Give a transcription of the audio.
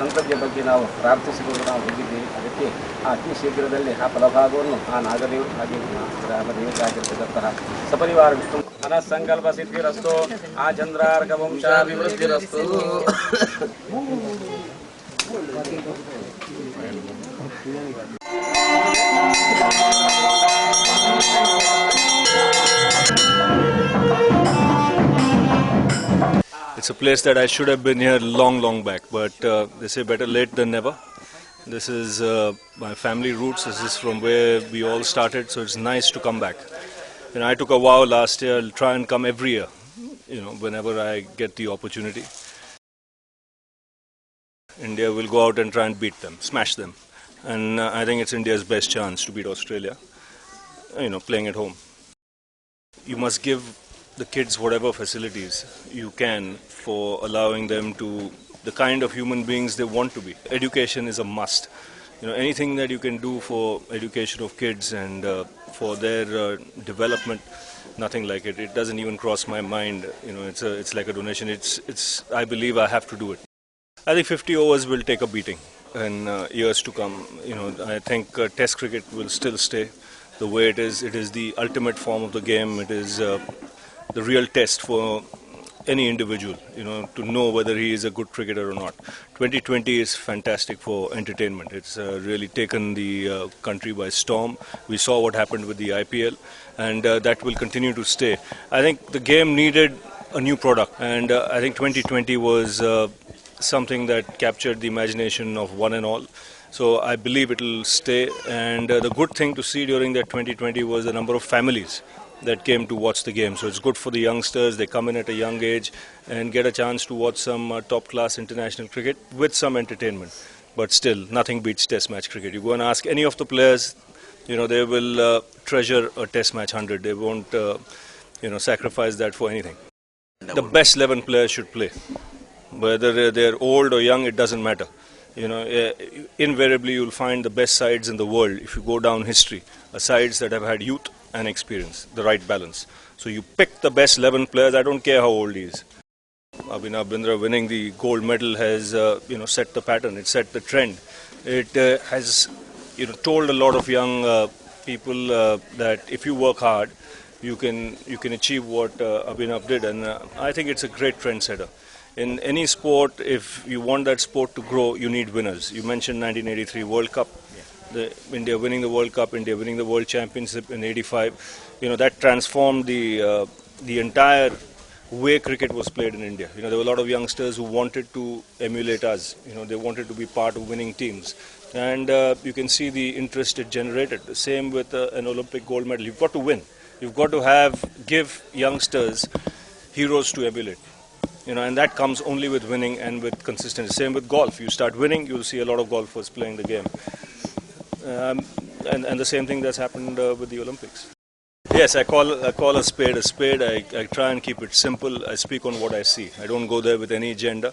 ಸಂತತಿಯ ಬಗ್ಗೆ ನಾವು ಪ್ರಾರ್ಥಿಸಿಕೊಂಡು ನಾವು ಹೋಗಿದ್ದೀವಿ. ಅದಕ್ಕೆ ಅತಿ ಶೀಘ್ರದಲ್ಲಿ ಆ ಫಲಭಾಗವನ್ನು ಆ ನಾಗದೇವರು ಹಾಗೆ ಗ್ರಾಮ ದೇವತೆ ಆಗಿರ್ತಕ್ಕಂತಹ ಸಪರಿವಾರ ವಿಷ್ಣು ಮನಸ್ಸಂಕಲ್ಪ ಸಿದ್ಧಿರಸ್ತು ಆ ಚಂದ್ರಾರ್ಕ ವಂಶಾಭಿವೃದ್ಧಿರಸ್ತು. It's a place that I should have been here long back, but they say better late than never. This is my family roots. This is from where we all started, so it's nice to come back. And I took a vow last year, I'll try and come every year, whenever I get the opportunity. India will go out and try and beat them, smash them. And I think it's India's best chance to beat Australia, playing at home. You must give the kids whatever facilities you can for allowing them to the kind of human beings they want to be. Education is a must. Anything that you can do for education of kids and for their development, nothing like it. It doesn't even cross my mind. It's like a donation. I believe I have to do it. I think 50 overs will take a beating in years to come. I think Test cricket will still stay the way it is. It is the ultimate form of the game. It is the real test for any individual, to know whether he is a good cricketer or not. 2020 is fantastic for entertainment. It's really taken the country by storm. We saw what happened with the IPL, and that will continue to stay. I think the game needed a new product, and I think 2020 was something that captured the imagination of one and all. So I believe it will stay, and the good thing to see during that 2020 was the number of families that came to watch the game. So it's good for the youngsters. They come in at a young age and get a chance to watch some top-class international cricket with some entertainment. But still, nothing beats Test match cricket. You go and ask any of the players, they will treasure a Test match 100. They won't, sacrifice that for anything. The best 11 players should play. Whether they're old or young, it doesn't matter. Invariably you'll find the best sides in the world, if you go down history, are sides that have had youth and experience, the right balance. So you pick the best 11 players, I don't care how old he is. Abhinav Bindra winning the gold medal has set the pattern, it set the trend. It has told a lot of young people that if you work hard, you can achieve what Abhinav did, and I think it's a great trendsetter. In any sport, if you want that sport to grow, you need winners. You mentioned 1983 World Cup. India winning the World Cup, India winning the World Championship in '85. That transformed the entire way cricket was played in India. There were a lot of youngsters who wanted to emulate us. They wanted to be part of winning teams. And you can see the interest it generated. The same with an Olympic gold medal. You've got to win. You've got to give youngsters heroes to emulate. And that comes only with winning and with consistency. Same with golf. You start winning, you'll see a lot of golfers playing the game. And the same thing that's happened with the Olympics. Yes, I call a spade a spade. I try and keep it simple. I speak on what I see. I don't go there with any agenda.